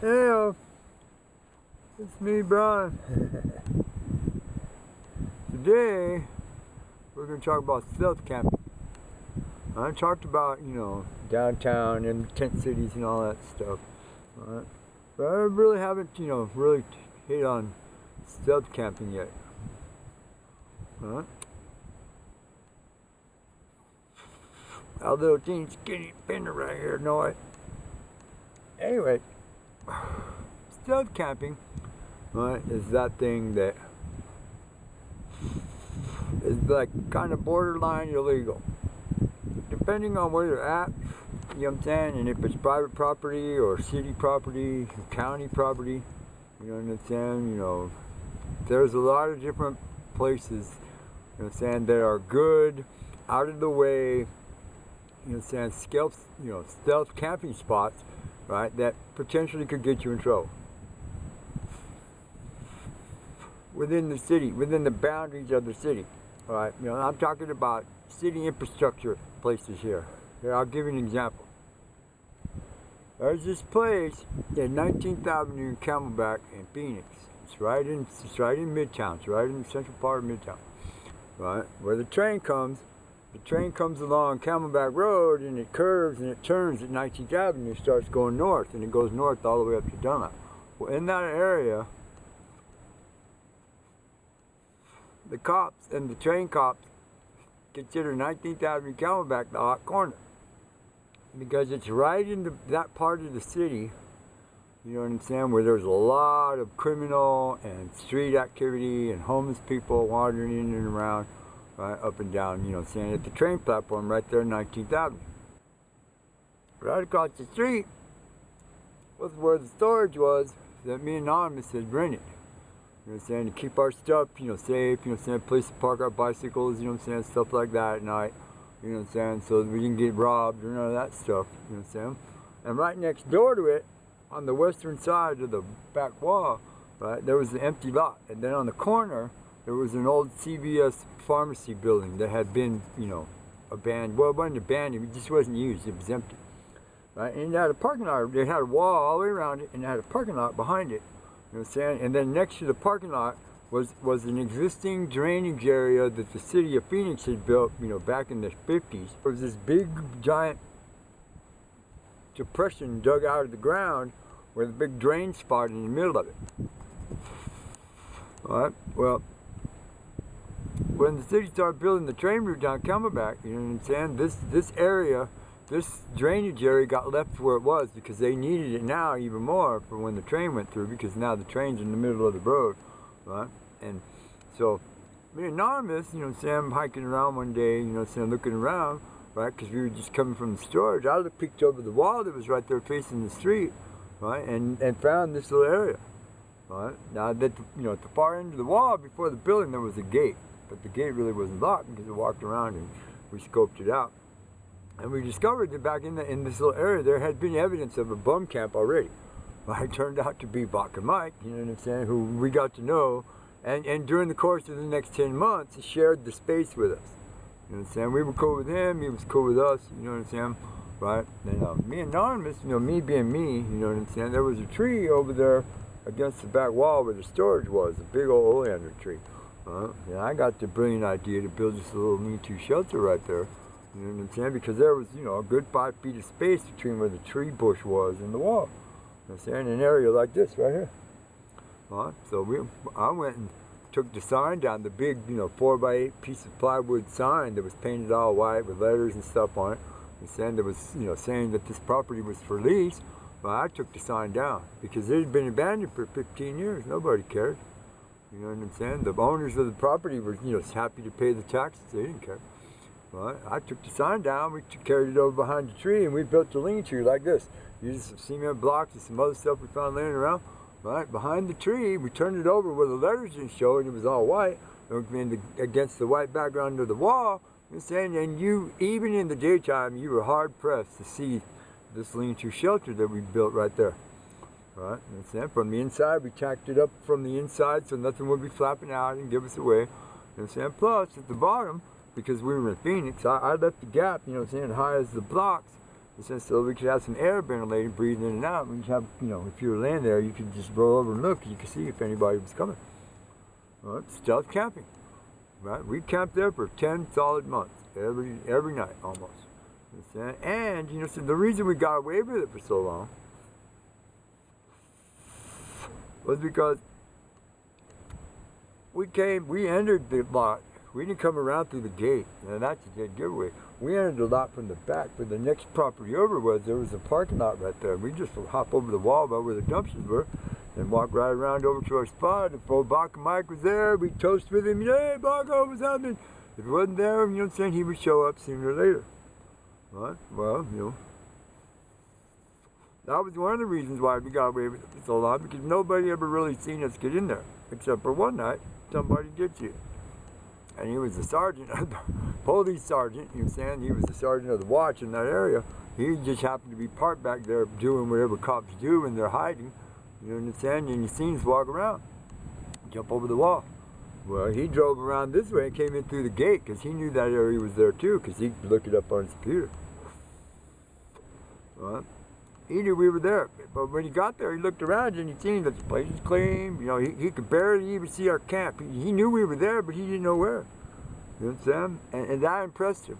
Hey, it's me, Brian. Today, we're going to talk about stealth camping. I talked about, downtown and tent cities and all that stuff. Alright? But I really haven't, really hit on stealth camping yet. Alright? Our little teeny skinny fender right here, know it. Anyway, stealth camping, right, is that thing that is like kind of borderline illegal. Depending on where you're at, you know what I'm saying, and if it's private property or city property, county property, you know what I'm saying, there's a lot of different places, you know what I'm saying, that are good, out of the way, you know what I'm saying, stealth camping spots, right, that potentially could get you in trouble. Within the city, within the boundaries of the city, all right? I'm talking about city infrastructure places here. Here, I'll give you an example. There's this place at 19th Avenue in Camelback in Phoenix. It's right in Midtown. It's right in the central part of Midtown, right? Where the train comes along Camelback Road and it curves and it turns at 19th Avenue and starts going north, and it goes north all the way up to Dunlap. Well, in that area, the cops and the train cops consider 19th Avenue Camelback the hot corner, because it's right in that part of the city, you know what I'm saying, where there's a lot of criminal and street activity and homeless people wandering in and around, right, up and down, you know what I'm saying, at the train platform right there on 19th Avenue. Right across the street was where the storage was that me and Anonymous had rented. You know what I'm saying, to keep our stuff, safe, you know what I'm saying, place to park our bicycles, you know what I'm saying, stuff like that at night, you know what I'm saying, so that we didn't get robbed or none of that stuff, you know what I'm saying. And right next door to it, on the western side of the back wall, right, there was an empty lot. And then on the corner, there was an old CVS pharmacy building that had been, abandoned. Well, it wasn't abandoned, it just wasn't used, it was empty. Right, and it had a parking lot, they had a wall all the way around it, and it had a parking lot behind it. You know what I'm saying? And then next to the parking lot was an existing drainage area that the city of Phoenix had built, back in the 50s. There was this big, giant depression dug out of the ground with a big drain spot in the middle of it. Alright, well, when the city started building the train route down Camelback, you know what I'm saying, this area, this drainage area got left where it was because they needed it now even more for when the train went through, because now the train's in the middle of the road, right? And so, me and Anonymous, you know what I'm saying, I'm hiking around one day, you know what I'm saying, looking around, right, because we were just coming from the storage. I peeked over the wall that was right there facing the street, right, and found this little area, right? Now, at the far end of the wall before the building, there was a gate, but the gate really wasn't locked because we walked around and we scoped it out. And we discovered that back in this little area, there had been evidence of a bum camp already. Well, it turned out to be Bach and Mike, you know what I'm saying, who we got to know, and during the course of the next 10 months, he shared the space with us. You know what I'm saying? We were cool with him, he was cool with us, you know what I'm saying, right? And me and Anonymous, me being me, you know what I'm saying, there was a tree over there against the back wall where the storage was, a big old oleander tree. And I got the brilliant idea to build this little lean-to shelter right there. You know what I'm saying? Because there was, a good 5 feet of space between where the tree bush was and the wall. You know what I'm saying? An area like this right here. So I went and took the sign down, the big, 4x8 piece of plywood sign that was painted all white with letters and stuff on it. And saying that was, saying that this property was for lease. Well, I took the sign down because it had been abandoned for 15 years. Nobody cared. You know what I'm saying? The owners of the property were, happy to pay the taxes. They didn't care. Right. I took the sign down, we carried it over behind the tree, and we built the lean-to like this. Used some cement blocks and some other stuff we found laying around. Right behind the tree, we turned it over where the letters didn't show, and it was all white, against the white background of the wall. You know what I'm saying? And even in the daytime, you were hard-pressed to see this lean-to shelter that we built right there. Right? You know what I'm saying? From the inside, we tacked it up from the inside so nothing would be flapping out and give us away. You know what I'm saying? Plus, at the bottom, because we were in Phoenix, I left the gap, high as the blocks, So we could have some air ventilating, breathing in and out. We could have, you know, if you were laying there, you could just roll over and look. You could see if anybody was coming. Well, it's stealth camping, right? We camped there for 10 solid months, every night almost. And you know, so the reason we got away with it for so long was because we entered the lot. We didn't come around through the gate, and that's a dead giveaway. We entered the lot from the back, but the next property over there was a parking lot right there. We just would hop over the wall about where the dumpsters were and walk right around over to our spot. If old Bach and Mike was there, we'd toast with him. Hey, Baco, what's happening? If he wasn't there, you know what I'm saying, he would show up sooner or later. Right? Well, you know, that was one of the reasons why we got away with it for so long, because nobody ever really seen us get in there, except for one night, somebody did see it. And he was the sergeant, police sergeant, you know what I'm saying? He was the sergeant of the watch in that area. He just happened to be parked back there doing whatever cops do when they're hiding, you know what I'm saying? And he seen us walk around, jump over the wall. Well, he drove around this way and came in through the gate because he knew that area was there too, because he looked it up on his computer. Well, he knew we were there, but when he got there, he looked around and he seen that the place was clean. You know, he could barely even see our camp. He knew we were there, but he didn't know where. You know what I'm saying? And that impressed him,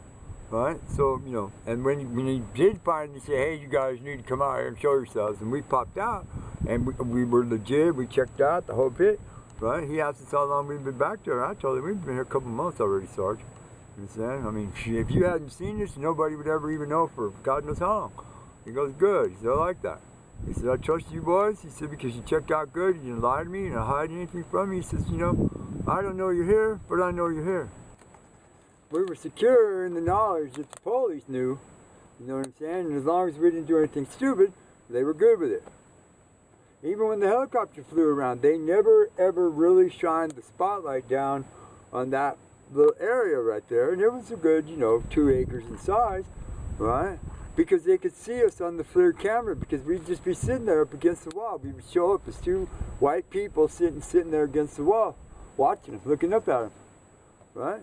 right? So, you know, and when he did finally say, hey, you guys need to come out here and show yourselves, and we popped out, and we were legit, we checked out the whole pit, right? He asked us how long we've been back there. I told him we've been here a couple months already, Sarge. You know what I'm saying? I mean, if you hadn't seen this, nobody would ever even know for God knows how long. He goes, good. He said, I like that. He said, I trust you boys. He said, because you checked out good, you didn't lie to me, you didn't hide anything from me. He says, you know, I don't know you're here, but I know you're here. We were secure in the knowledge that the police knew, you know what I'm saying? And as long as we didn't do anything stupid, they were good with it. Even when the helicopter flew around, they never ever really shined the spotlight down on that little area right there. And it was a good, you know, 2 acres in size, right? Because they could see us on the FLIR camera, because we'd just be sitting there up against the wall. We would show up as 2 white people sitting there against the wall, watching them, looking up at them, right?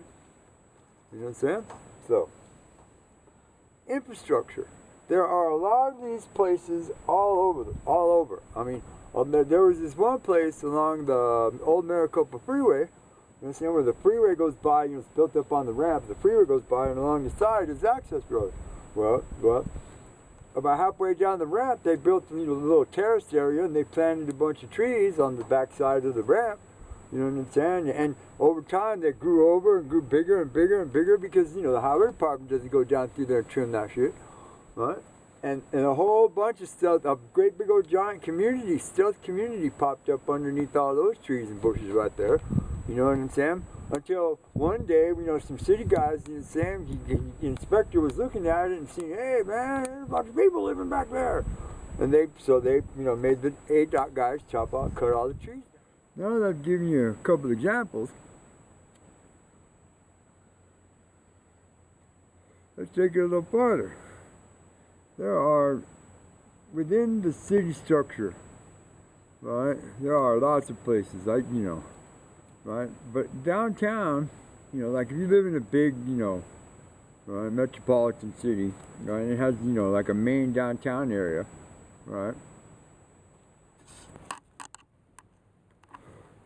You know what I'm saying? So, infrastructure. There are a lot of these places all over. I mean, there was this one place along the old Maricopa Freeway, you know what I'm saying, where the freeway goes by, you know, it's built up on the ramp, the freeway goes by, and along the side is access road. Well, about halfway down the ramp, they built, you know, a little terrace area, and they planted a bunch of trees on the back side of the ramp. You know what I'm saying? And over time, they grew over and grew bigger and bigger and bigger, because, you know, the highway department doesn't go down through there and trim that shit, right? And a whole bunch of stuff, a great big old giant community, stealth community popped up underneath all those trees and bushes right there. You know what I'm saying? Until one day, you know, some city guys, you know, the inspector was looking at it and seeing, hey man, there's a bunch of people living back there. And they, you know, made the ADOT guys cut all the trees. Now that I've given you a couple of examples, let's take it a little farther. There are, within the city structure, right, there are lots of places, like, you know, right? But downtown, you know, like if you live in a big, you know, metropolitan city, right, it has, you know, like a main downtown area, right?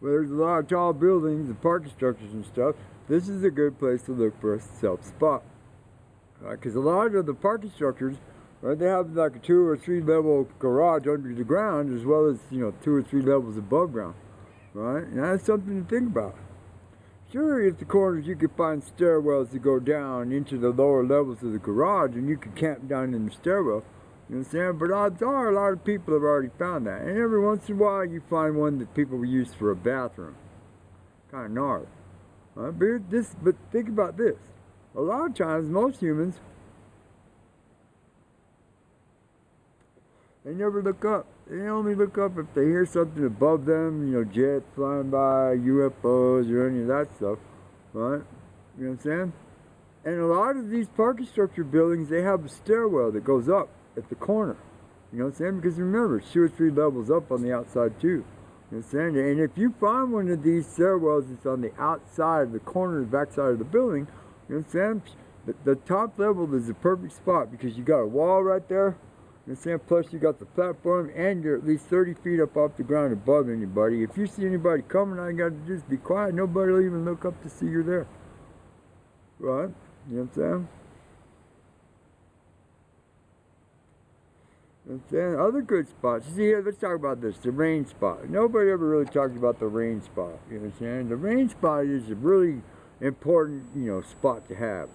Where there's a lot of tall buildings and parking structures and stuff. This is a good place to look for a stealth spot, right? Because a lot of the parking structures, right, they have like a 2 or 3 level garage under the ground, as well as, you know, 2 or 3 levels above ground. Right? And that's something to think about. Sure, at the corners you could find stairwells to go down into the lower levels of the garage, and you could camp down in the stairwell. You know what I'm saying? But odds are a lot of people have already found that. And every once in a while you find one that people use for a bathroom. Kind of gnarly. Right? But think about this. A lot of times, most humans, they never look up. They only look up if they hear something above them, you know, jets flying by, UFOs, or any of that stuff, right? You know what I'm saying? And a lot of these parking structure buildings, they have a stairwell that goes up at the corner. You know what I'm saying? Because remember, it's 2 or 3 levels up on the outside too. You know what I'm saying? And if you find one of these stairwells that's on the outside, the corner, the back side of the building, you know what I'm saying? The top level is the perfect spot because you got a wall right there. You know what I'm saying? Plus you got the platform and you're at least 30 feet up off the ground above anybody. If you see anybody coming, all you got to just be quiet. Nobody will even look up to see you're there. Right? You know what I'm saying? And then other good spots. See here, let's talk about this, the rain spot. Nobody ever really talks about the rain spot. You know what I'm saying? The rain spot is a really important, you know, spot to have.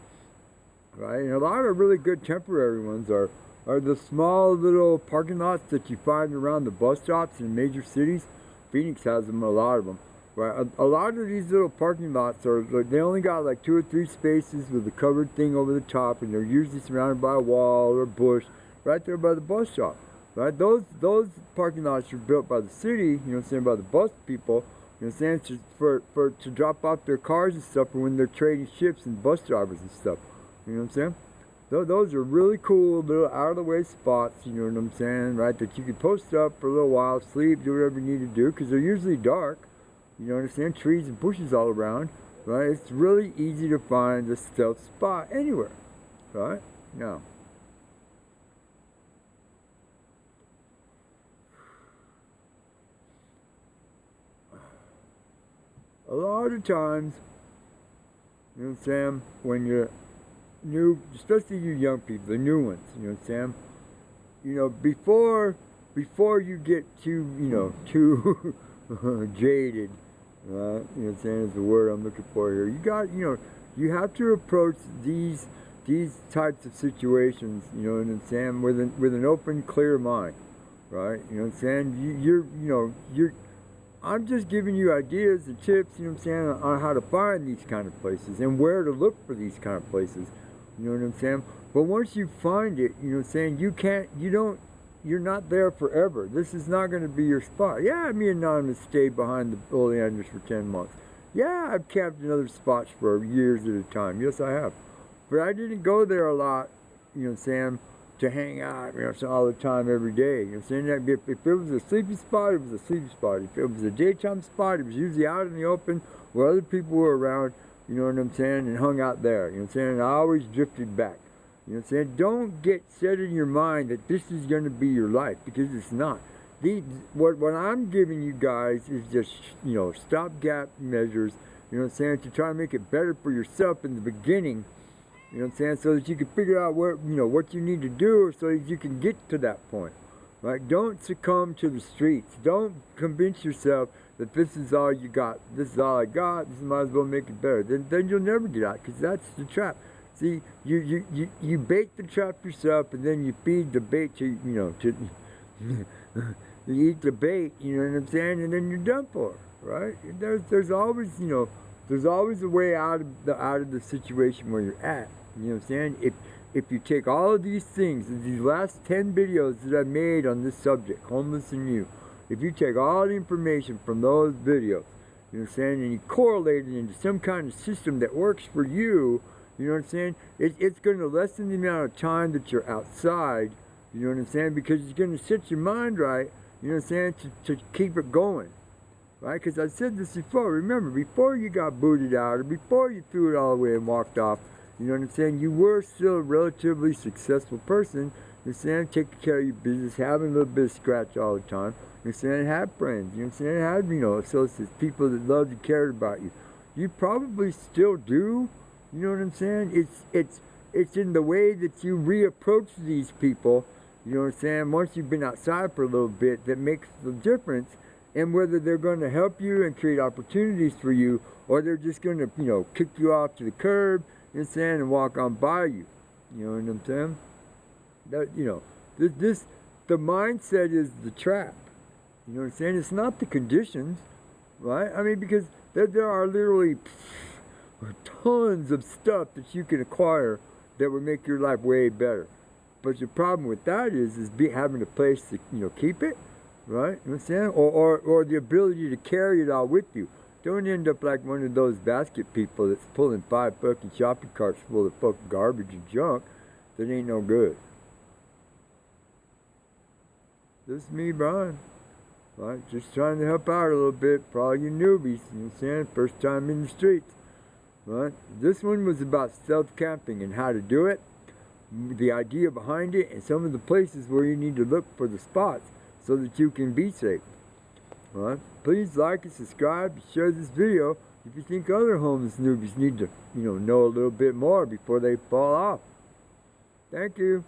Right? And a lot of really good temporary ones are the small little parking lots that you find around the bus stops in major cities. Phoenix has them, a lot of them. Right? A lot of these little parking lots are, they only got like 2 or 3 spaces with a covered thing over the top, and they're usually surrounded by a wall or a bush. Right there by the bus stop, right? Those parking lots are built by the city, you know what I'm saying, by the bus people, you know what I'm saying, to drop off their cars and stuff, or when they're trading ships and bus drivers and stuff, you know what I'm saying? Those are really cool little out of the way spots, you know what I'm saying, right? That you can post up for a little while, sleep, do whatever you need to do, because they're usually dark, you know what I'm saying? Trees and bushes all around, right? It's really easy to find a stealth spot anywhere, right? Now. A lot of times, you know what I'm saying, when you're new, especially you young people, the new ones, you know what I'm saying, you know, before you get too, you know, too jaded, right, you know what I'm saying, is the word I'm looking for here. You got, you know, you have to approach these types of situations, you know what I'm saying, with an open, clear mind, right, you know what I'm saying, I'm just giving you ideas and tips, you know what I'm saying, on how to find these kind of places and where to look for these kind of places, you know what I'm saying? But once you find it, you know what I'm saying, you're not there forever. This is not going to be your spot. Yeah, me and Anonymous stayed behind the oleanders for 10 months. Yeah, I've camped in other spots for years at a time. Yes, I have. But I didn't go there a lot, you know what I'm saying, to hang out, you know, all the time, every day. You know what I'm saying? If it was a sleepy spot, it was a sleepy spot. If it was a daytime spot, it was usually out in the open where other people were around, you know what I'm saying, and hung out there. You know what I'm saying? And I always drifted back. You know what I'm saying? Don't get set in your mind that this is going to be your life, because it's not. What I'm giving you guys is just, you know, stopgap measures, you know what I'm saying, to try to make it better for yourself in the beginning. You know what I'm saying? So that you can figure out what you need to do so that you can get to that point. Right? Don't succumb to the streets. Don't convince yourself that this is all you got. This is all I got. This might as well make it better. Then you'll never get out, because that's the trap. See, you bait the trap yourself, and then you feed the bait to, you know, you eat the bait, you know what I'm saying, and then you're done for, right? There's always, you know, there's always a way out of the situation where you're at. You know what I'm saying? If you take all of these things, these last 10 videos that I made on this subject, homeless and you, if you take all the information from those videos, you know what I'm saying, and you correlate it into some kind of system that works for you, you know what I'm saying, it's going to lessen the amount of time that you're outside, you know what I'm saying, because it's going to set your mind right, you know what I'm saying, to keep it going. Right? Because I said this before, remember, before you got booted out, or before you threw it all away and walked off, you know what I'm saying, you were still a relatively successful person, you know what I'm saying, taking care of your business, having a little bit of scratch all the time, you know what I'm saying, have friends, you know what I'm saying, have, you know, associates, people that loved and cared about you. You probably still do, you know what I'm saying, it's in the way that you reapproach these people, you know what I'm saying, once you've been outside for a little bit, that makes the difference. And whether they're going to help you and create opportunities for you, or they're just going to, you know, kick you off to the curb, you know what I'm saying, and walk on by you. You know what I'm saying? That, you know, the mindset is the trap. You know what I'm saying? It's not the conditions, right? I mean, because there are literally tons of stuff that you can acquire that would make your life way better. But the problem with that is having a place to, you know, keep it. Right? You know what I'm saying? Or the ability to carry it all with you. Don't end up like one of those basket people that's pulling 5 fucking shopping carts full of fucking garbage and junk that ain't no good. This is me, Brian. Right? Just trying to help out a little bit for all you newbies. You know what I'm saying? First time in the streets. Right? This one was about stealth camping and how to do it, the idea behind it, and some of the places where you need to look for the spots so that you can be safe. Right? Please like and subscribe, share this video if you think other homeless newbies need to, know a little bit more before they fall off. Thank you.